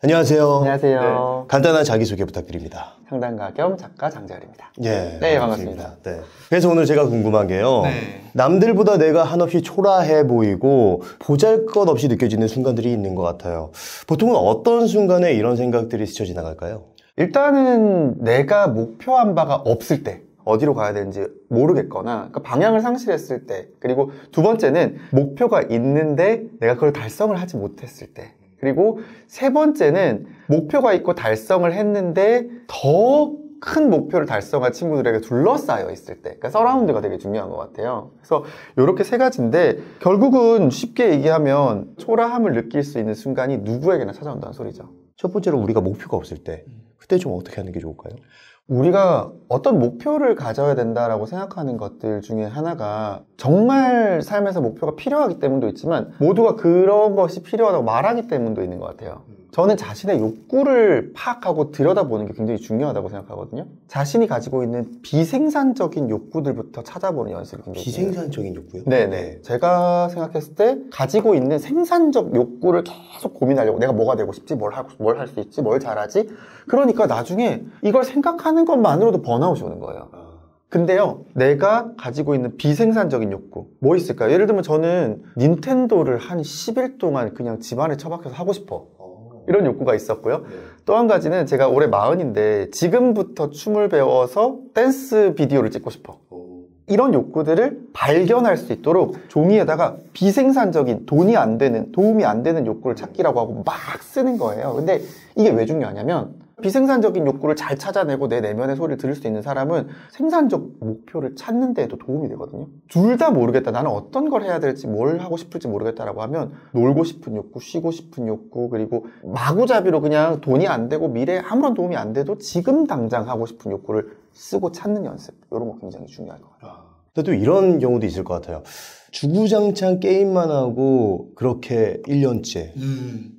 안녕하세요. 안녕하세요. 네. 간단한 자기소개 부탁드립니다. 상담가 겸 작가 장재열입니다. 예, 네, 반갑습니다. 네. 그래서 오늘 제가 궁금한 게요. 남들보다 내가 한없이 초라해 보이고 보잘것없이 느껴지는 순간들이 있는 것 같아요. 보통은 어떤 순간에 이런 생각들이 스쳐 지나갈까요? 일단은 내가 목표한 바가 없을 때, 어디로 가야 되는지 모르겠거나 그러니까 방향을 상실했을 때, 그리고 두 번째는 목표가 있는데 내가 그걸 달성을 하지 못했을 때, 그리고 세 번째는 목표가 있고 달성을 했는데 더 큰 목표를 달성한 친구들에게 둘러싸여 있을 때, 그러니까 서라운드가 되게 중요한 것 같아요. 그래서 이렇게 세 가지인데 결국은 쉽게 얘기하면 초라함을 느낄 수 있는 순간이 누구에게나 찾아온다는 소리죠. 첫 번째로 우리가 목표가 없을 때, 그때 좀 어떻게 하는 게 좋을까요? 우리가 어떤 목표를 가져야 된다라고 생각하는 것들 중에 하나가 정말 삶에서 목표가 필요하기 때문도 있지만 모두가 그런 것이 필요하다고 말하기 때문도 있는 것 같아요. 저는 자신의 욕구를 파악하고 들여다보는 게 굉장히 중요하다고 생각하거든요. 자신이 가지고 있는 비생산적인 욕구들부터 찾아보는 연습이 굉장히 비생산적인 욕구요? 네네. 제가 생각했을 때 가지고 있는 생산적 욕구를 계속 고민하려고, 내가 뭐가 되고 싶지, 뭘 할 수 있지, 뭘 잘하지. 그러니까 나중에 이걸 생각하는 것만으로도 번아웃이 오는 거예요. 근데요, 내가 가지고 있는 비생산적인 욕구 뭐 있을까요? 예를 들면 저는 닌텐도를 한 10일 동안 그냥 집안에 처박혀서 하고 싶어, 이런 욕구가 있었고요. 또 한 가지는 제가 올해 40인데 지금부터 춤을 배워서 댄스 비디오를 찍고 싶어. 이런 욕구들을 발견할 수 있도록 종이에다가 비생산적인, 돈이 안 되는, 도움이 안 되는 욕구를 찾기라고 하고 막 쓰는 거예요. 근데 이게 왜 중요하냐면 비생산적인 욕구를 잘 찾아내고 내 내면의 소리를 들을 수 있는 사람은 생산적 목표를 찾는 데에도 도움이 되거든요. 둘 다 모르겠다, 나는 어떤 걸 해야 될지, 뭘 하고 싶을지 모르겠다라고 하면 놀고 싶은 욕구, 쉬고 싶은 욕구, 그리고 마구잡이로 그냥 돈이 안 되고 미래에 아무런 도움이 안 돼도 지금 당장 하고 싶은 욕구를 쓰고 찾는 연습, 이런 거 굉장히 중요할 것 같아요. 근데 또 이런 경우도 있을 것 같아요. 주구장창 게임만 하고 그렇게 1년째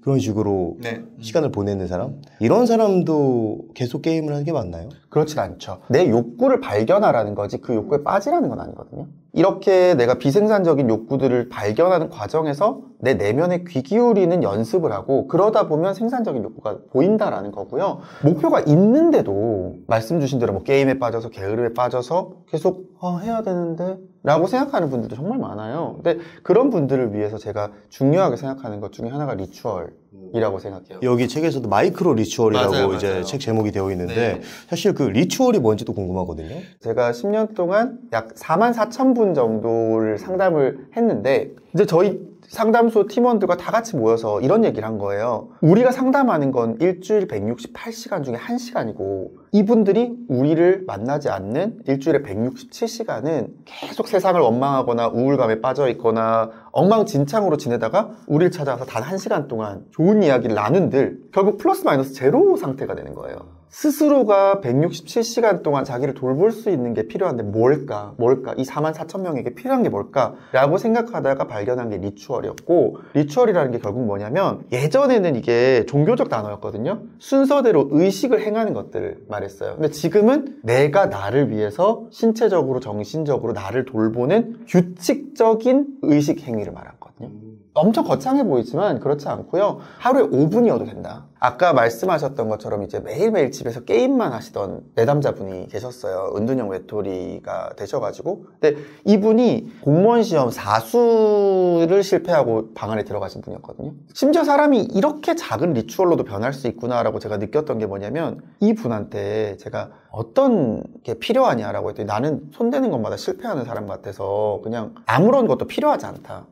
그런 식으로 시간을 보내는 사람? 이런 사람도 계속 게임을 하는 게 맞나요? 그렇진 않죠. 내 욕구를 발견하라는 거지 그 욕구에 빠지라는 건 아니거든요. 이렇게 내가 비생산적인 욕구들을 발견하는 과정에서 내 내면에 귀 기울이는 연습을 하고 그러다 보면 생산적인 욕구가 보인다라는 거고요. 목표가 있는데도 말씀 주신 대로 뭐 게임에 빠져서 게으름에 빠져서 계속 해야 되는데 라고 생각하는 분들도 정말 많아요. 근데 그런 분들을 위해서 제가 중요하게 생각하는 것 중에 하나가 리추얼이라고 생각해요. 여기 책에서도 마이크로 리추얼이라고 맞아요. 이제 책 제목이 되어 있는데 사실 그 리추얼이 뭔지도 궁금하거든요. 제가 10년 동안 약 44,000분 정도를 상담을 했는데 이제 저희 상담소 팀원들과 다 같이 모여서 이런 얘기를 한 거예요. 우리가 상담하는 건 일주일 168시간 중에 1시간이고 이분들이 우리를 만나지 않는 일주일에 167시간은 계속 세상을 원망하거나 우울감에 빠져 있거나 엉망진창으로 지내다가 우리를 찾아와서 단 1시간 동안 좋은 이야기를 나눈들 결국 플러스 마이너스 제로 상태가 되는 거예요. 스스로가 167시간 동안 자기를 돌볼 수 있는 게 필요한데 뭘까? 이 44,000명에게 필요한 게 뭘까? 라고 생각하다가 발견한 게 리추얼이었고, 리추얼이라는 게 결국 뭐냐면 예전에는 이게 종교적 단어였거든요. 순서대로 의식을 행하는 것들을 말했어요. 근데 지금은 내가 나를 위해서 신체적으로 정신적으로 나를 돌보는 규칙적인 의식 행위를 말하거든요. 엄청 거창해 보이지만 그렇지 않고요. 하루에 5분이어도 된다. 아까 말씀하셨던 것처럼 이제 매일매일 집에서 게임만 하시던 내담자분이 계셨어요. 은둔형 외톨이가 되셔가지고. 근데 이분이 공무원 시험 4수를 실패하고 방 안에 들어가신 분이었거든요. 심지어 사람이 이렇게 작은 리추얼로도 변할 수 있구나라고 제가 느꼈던 게 뭐냐면 이분한테 제가 어떤 게 필요하냐라고 했더니 나는 손대는 것마다 실패하는 사람 같아서 그냥 아무런 것도 필요하지 않다.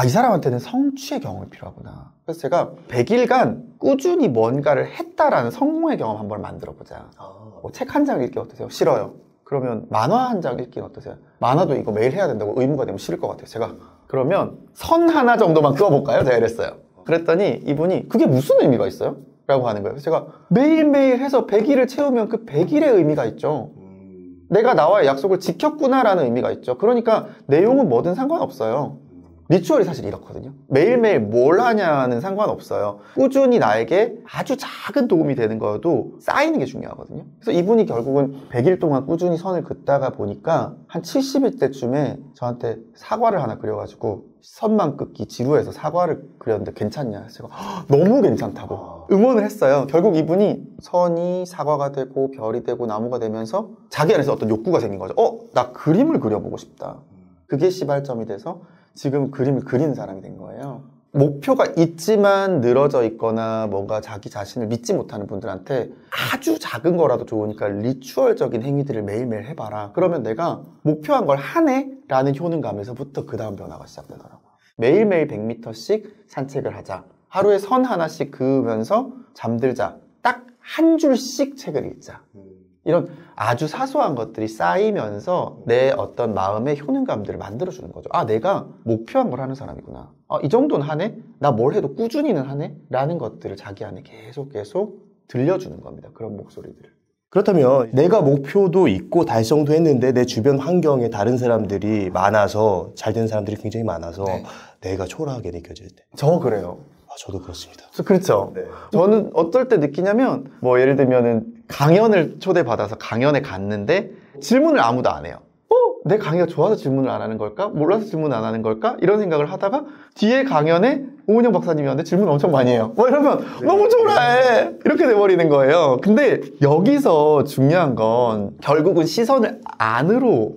이 사람한테는 성취의 경험이 필요하구나. 그래서 제가 100일간 꾸준히 뭔가를 했다라는 성공의 경험 한번 만들어보자. 책 한 장 읽기 어떠세요? 싫어요. 그러면 만화 한 장 읽기는 어떠세요? 만화도 이거 매일 해야 된다고 의무가 되면 싫을 것 같아요. 제가 그러면 선 하나 정도만 그어볼까요? 제가 이랬어요. 그랬더니 이분이 그게 무슨 의미가 있어요? 라고 하는 거예요. 그래서 제가 매일매일 해서 100일을 채우면 그 100일의 의미가 있죠. 내가 나와의 약속을 지켰구나라는 의미가 있죠. 그러니까 내용은 뭐든 상관없어요. 리추얼이 사실 이렇거든요. 매일매일 뭘 하냐는 상관없어요. 꾸준히 나에게 아주 작은 도움이 되는 거여도 쌓이는 게 중요하거든요. 그래서 이분이 결국은 100일 동안 꾸준히 선을 긋다가 보니까 한 70일 때쯤에 저한테 사과를 하나 그려가지고 선만 긋기 지루해서 사과를 그렸는데 괜찮냐? 제가 너무 괜찮다고 응원을 했어요. 결국 이분이 선이 사과가 되고 별이 되고 나무가 되면서 자기 안에서 어떤 욕구가 생긴 거죠. 나 그림을 그려보고 싶다. 그게 시발점이 돼서 지금 그림을 그리는 사람이 된 거예요. 목표가 있지만 늘어져 있거나 뭔가 자기 자신을 믿지 못하는 분들한테 아주 작은 거라도 좋으니까 리추얼적인 행위들을 매일매일 해봐라. 그러면 내가 목표한 걸 하네? 라는 효능감에서부터 그 다음 변화가 시작되더라고요. 매일매일 100m씩 산책을 하자. 하루에 선 하나씩 그으면서 잠들자. 딱 한 줄씩 책을 읽자. 이런 아주 사소한 것들이 쌓이면서 내 어떤 마음의 효능감들을 만들어주는 거죠. 내가 목표한 걸 하는 사람이구나. 이 정도는 하네? 나 뭘 해도 꾸준히는 하네? 라는 것들을 자기 안에 계속 들려주는 겁니다. 그런 목소리들을. 그렇다면 내가 목표도 있고 달성도 했는데 내 주변 환경에 다른 사람들이 많아서 잘 된 사람들이 굉장히 많아서 내가 초라하게 느껴질 때. 저 그래요. 저도 그렇습니다. 그렇죠. 네. 저는 어떨 때 느끼냐면 예를 들면은 강연을 초대받아서 강연에 갔는데 질문을 아무도 안 해요. 내 강의가 좋아서 질문을 안 하는 걸까? 몰라서 질문 안 하는 걸까? 이런 생각을 하다가 뒤에 강연에 오은영 박사님이 왔는데 질문 엄청 많이 해요. 이러면 너무 초라해! 이렇게 돼버리는 거예요. 근데 여기서 중요한 건 결국은 시선을 안으로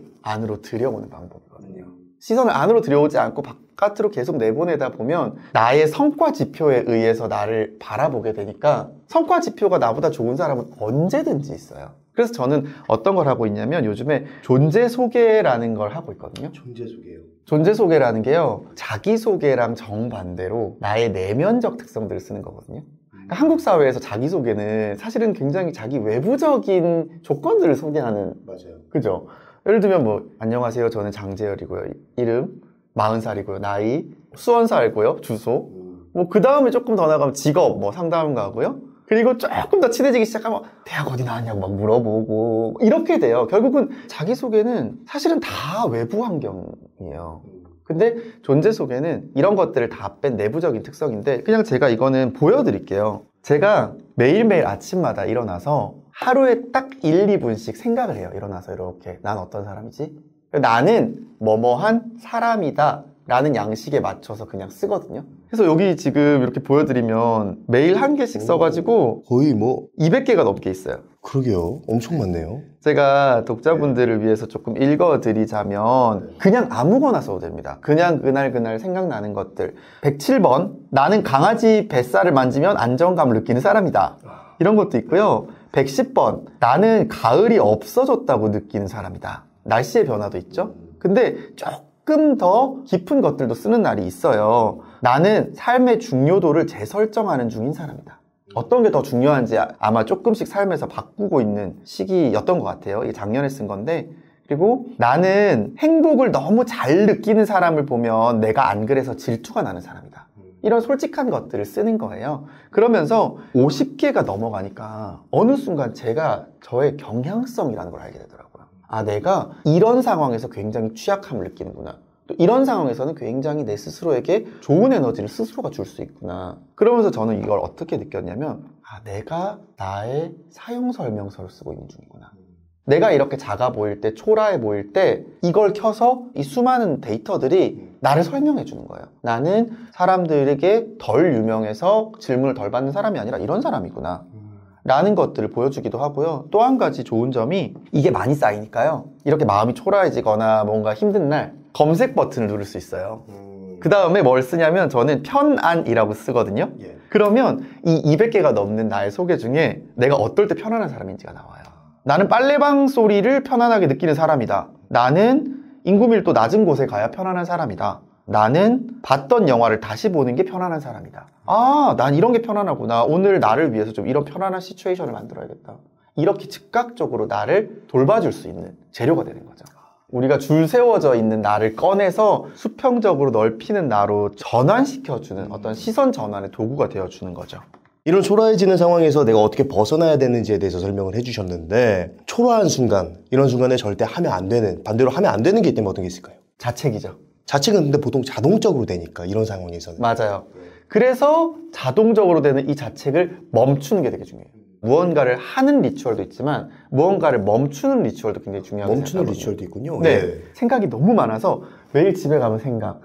들여오는 방법이거든요. 시선을 안으로 들여오지 않고 바깥으로 계속 내보내다 보면 나의 성과 지표에 의해서 나를 바라보게 되니까 성과 지표가 나보다 좋은 사람은 언제든지 있어요. 그래서 저는 어떤 걸 하고 있냐면 요즘에 존재 소개라는 걸 하고 있거든요. 존재 소개요? 존재 소개라는 게요, 자기 소개랑 정반대로 나의 내면적 특성들을 쓰는 거거든요. 그러니까 한국 사회에서 자기 소개는 사실은 굉장히 자기 외부적인 조건들을 소개하는. 맞아요. 그죠? 예를 들면 안녕하세요, 저는 장재열이고요. 이름 40살이고요. 나이 수원 살고요. 주소. 그 다음에 조금 더 나가면 직업 상담가 하고요. 그리고 조금 더 친해지기 시작하면 대학 어디 나왔냐고 막 물어보고 이렇게 돼요. 결국은 자기소개는 사실은 다 외부 환경이에요. 근데 존재 소개는 이런 것들을 다 뺀 내부적인 특성인데, 그냥 제가 이거는 보여드릴게요. 제가 매일매일 아침마다 일어나서 하루에 딱 1, 2분씩 생각을 해요. 일어나서 이렇게 난 어떤 사람이지? 나는 뭐뭐한 사람이다 라는 양식에 맞춰서 그냥 쓰거든요. 그래서 여기 지금 이렇게 보여드리면 매일 한 개씩 써가지고 거의 200개가 넘게 있어요. 그러게요. 엄청 많네요. 제가 독자분들을 위해서 조금 읽어드리자면 그냥 아무거나 써도 됩니다. 그냥 그날 생각나는 것들. 107번, 나는 강아지 뱃살을 만지면 안정감을 느끼는 사람이다. 이런 것도 있고요. 110번, 나는 가을이 없어졌다고 느끼는 사람이다. 날씨의 변화도 있죠. 근데 조금 더 깊은 것들도 쓰는 날이 있어요. 나는 삶의 중요도를 재설정하는 중인 사람이다. 어떤 게 더 중요한지 아마 조금씩 삶에서 바꾸고 있는 시기였던 것 같아요. 이게 작년에 쓴 건데, 그리고 나는 행복을 너무 잘 느끼는 사람을 보면 내가 안 그래서 질투가 나는 사람이다. 이런 솔직한 것들을 쓰는 거예요. 그러면서 50개가 넘어가니까 어느 순간 제가 저의 경향성이라는 걸 알게 되더라고요. 내가 이런 상황에서 굉장히 취약함을 느끼는구나. 또 이런 상황에서는 굉장히 내 스스로에게 좋은 에너지를 스스로가 줄 수 있구나. 그러면서 저는 이걸 어떻게 느꼈냐면, 내가 나의 사용 설명서를 쓰고 있는 중이구나. 내가 이렇게 작아 보일 때, 초라해 보일 때 이걸 켜서 이 수많은 데이터들이 나를 설명해 주는 거예요. 나는 사람들에게 덜 유명해서 질문을 덜 받는 사람이 아니라 이런 사람이구나 라는 것들을 보여주기도 하고요. 또 한 가지 좋은 점이, 이게 많이 쌓이니까요, 이렇게 마음이 초라해지거나 뭔가 힘든 날 검색 버튼을 누를 수 있어요. 그 다음에 뭘 쓰냐면 저는 편안이라고 쓰거든요. 그러면 이 200개가 넘는 나의 소개 중에 내가 어떨 때 편안한 사람인지가 나와요. 나는 빨래방 소리를 편안하게 느끼는 사람이다. 나는 인구 밀도 낮은 곳에 가야 편안한 사람이다. 나는 봤던 영화를 다시 보는 게 편안한 사람이다. 난 이런 게 편안하구나. 오늘 나를 위해서 좀 이런 편안한 시츄에이션을 만들어야겠다. 이렇게 즉각적으로 나를 돌봐줄 수 있는 재료가 되는 거죠. 우리가 줄 세워져 있는 나를 꺼내서 수평적으로 넓히는 나로 전환시켜주는 어떤 시선 전환의 도구가 되어주는 거죠. 이런 초라해지는 상황에서 내가 어떻게 벗어나야 되는지에 대해서 설명을 해주셨는데, 초라한 순간, 이런 순간에 절대 하면 안 되는, 반대로 하면 안 되는 게 있다면 어떤 게 있을까요? 자책이죠. 자책은 근데 보통 자동적으로 되니까 이런 상황에서는. 맞아요. 그래서 자동적으로 되는 이 자책을 멈추는 게 되게 중요해요. 무언가를 하는 리추얼도 있지만 무언가를 멈추는 리추얼도 굉장히 중요하다고 멈추는 생각하거든요. 리추얼도 있군요. 네. 네. 생각이 너무 많아서 매일 집에 가면 생각,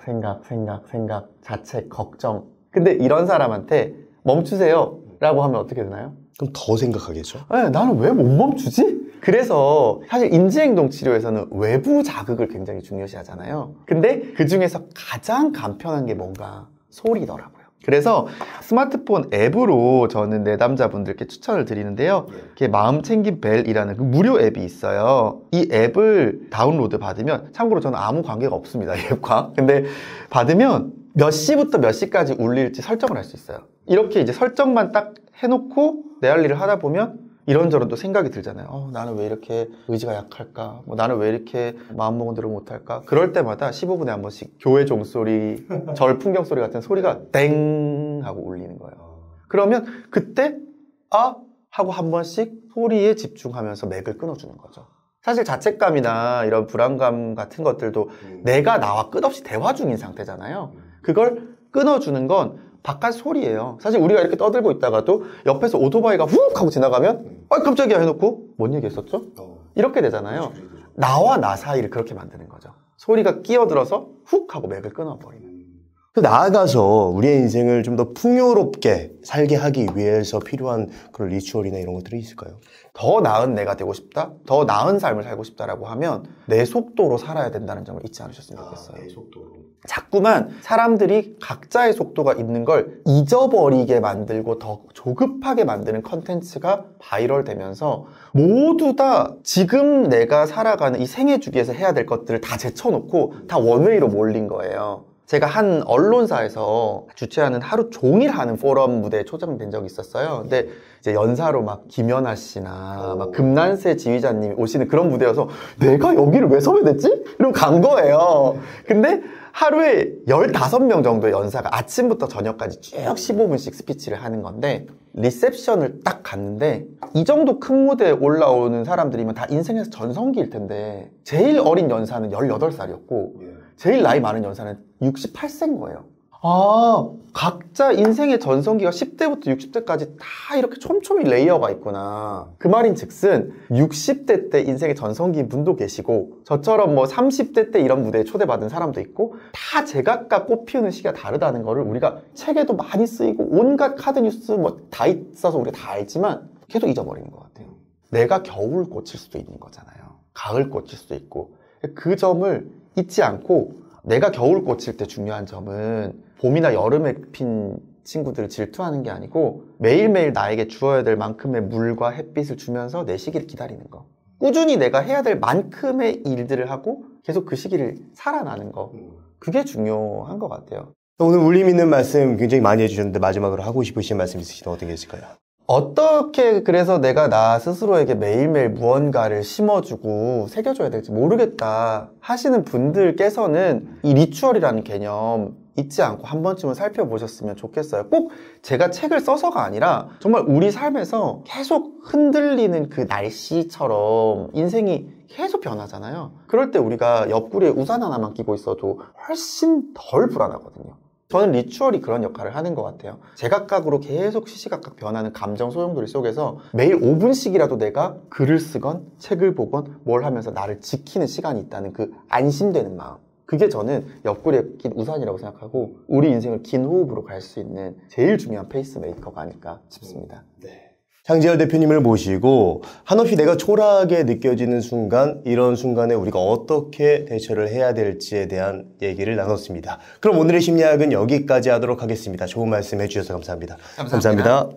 자책, 걱정. 근데 이런 사람한테 멈추세요 라고 하면 어떻게 되나요? 그럼 더 생각하겠죠? 네, 나는 왜 못 멈추지? 그래서 사실 인지행동 치료에서는 외부 자극을 굉장히 중요시 하잖아요. 근데 그 중에서 가장 간편한 게 뭔가 소리더라고요. 그래서 스마트폰 앱으로 저는 내담자분들께 추천을 드리는데요. 이게 마음챙김 벨이라는 그 무료 앱이 있어요. 이 앱을 다운로드 받으면, 참고로 저는 아무 관계가 없습니다, 이 앱과. 근데 받으면 몇 시부터 몇 시까지 울릴지 설정을 할 수 있어요. 이렇게 이제 설정만 딱 해놓고 내 할 일을 하다 보면 이런저런 또 생각이 들잖아요. 나는 왜 이렇게 의지가 약할까? 나는 왜 이렇게 마음먹은 대로 못할까? 그럴 때마다 15분에 한 번씩 교회 종소리, 절 풍경 소리 같은 소리가 땡 하고 울리는 거예요. 그러면 그때 하고 한 번씩 소리에 집중하면서 맥을 끊어주는 거죠. 사실 자책감이나 이런 불안감 같은 것들도 내가 나와 끝없이 대화 중인 상태잖아요. 그걸 끊어주는 건 바깥 소리예요. 사실 우리가 이렇게 떠들고 있다가도 옆에서 오토바이가 훅 하고 지나가면 깜짝이야 해놓고 뭔 얘기했었죠? 이렇게 되잖아요. 나와 나 사이를 그렇게 만드는 거죠. 소리가 끼어들어서 훅 하고 맥을 끊어버리는. 나아가서 우리의 인생을 좀 더 풍요롭게 살게 하기 위해서 필요한 그런 리추얼이나 이런 것들이 있을까요? 더 나은 내가 되고 싶다? 더 나은 삶을 살고 싶다라고 하면 내 속도로 살아야 된다는 점을 잊지 않으셨으면 좋겠어요. 내 속도로. 자꾸만 사람들이 각자의 속도가 있는 걸 잊어버리게 만들고 더 조급하게 만드는 컨텐츠가 바이럴 되면서 모두 다 지금 내가 살아가는 이 생애 주기에서 해야 될 것들을 다 제쳐놓고 다 원웨이로 몰린 거예요. 제가 한 언론사에서 주최하는 하루 종일 하는 포럼 무대에 초청된 적이 있었어요. 근데 이제 연사로 막 김연아 씨나 막 금난세 지휘자님이 오시는 그런 무대여서 내가 여기를 왜 섭외됐지? 이러고 간 거예요. 근데 하루에 15명 정도의 연사가 아침부터 저녁까지 쭉 15분씩 스피치를 하는 건데 리셉션을 딱 갔는데 이 정도 큰 무대에 올라오는 사람들이면 다 인생에서 전성기일 텐데 제일 어린 연사는 18살이었고 제일 나이 많은 연사는 68세인 거예요. 각자 인생의 전성기가 10대부터 60대까지 다 이렇게 촘촘히 레이어가 있구나. 그 말인 즉슨 60대 때 인생의 전성기인 분도 계시고 저처럼 30대 때 이런 무대에 초대받은 사람도 있고 다 제각각 꽃피우는 시기가 다르다는 거를 우리가 책에도 많이 쓰이고 온갖 카드 뉴스 다 있어서 우리가 다 알지만 계속 잊어버리는 것 같아요. 내가 겨울꽃일 수도 있는 거잖아요. 가을꽃일 수도 있고 그 점을 잊지 않고 내가 겨울꽃일 때 중요한 점은 봄이나 여름에 핀 친구들을 질투하는 게 아니고 매일매일 나에게 주어야 될 만큼의 물과 햇빛을 주면서 내 시기를 기다리는 거. 꾸준히 내가 해야 될 만큼의 일들을 하고 계속 그 시기를 살아나는 거. 그게 중요한 것 같아요. 오늘 울림 있는 말씀 굉장히 많이 해주셨는데 마지막으로 하고 싶으신 말씀 있으시다면 어떤 게 있을까요? 어떻게 그래서 내가 나 스스로에게 매일매일 무언가를 심어주고 새겨줘야 될지 모르겠다 하시는 분들께서는 이 리추얼이라는 개념 잊지 않고 한 번쯤은 살펴보셨으면 좋겠어요. 꼭 제가 책을 써서가 아니라 정말 우리 삶에서 계속 흔들리는 그 날씨처럼 인생이 계속 변하잖아요. 그럴 때 우리가 옆구리에 우산 하나만 끼고 있어도 훨씬 덜 불안하거든요. 저는 리추얼이 그런 역할을 하는 것 같아요. 제각각으로 계속 시시각각 변하는 감정 소용돌이 속에서 매일 5분씩이라도 내가 글을 쓰건 책을 보건 뭘 하면서 나를 지키는 시간이 있다는 그 안심되는 마음. 그게 저는 옆구리에 낀 우산이라고 생각하고 우리 인생을 긴 호흡으로 갈 수 있는 제일 중요한 페이스메이커가 아닐까 싶습니다. 네. 장재열 대표님을 모시고 한없이 내가 초라하게 느껴지는 순간, 이런 순간에 우리가 어떻게 대처를 해야 될지에 대한 얘기를 나눴습니다. 그럼 오늘의 심리학은 여기까지 하도록 하겠습니다. 좋은 말씀 해주셔서 감사합니다. 감사합니다.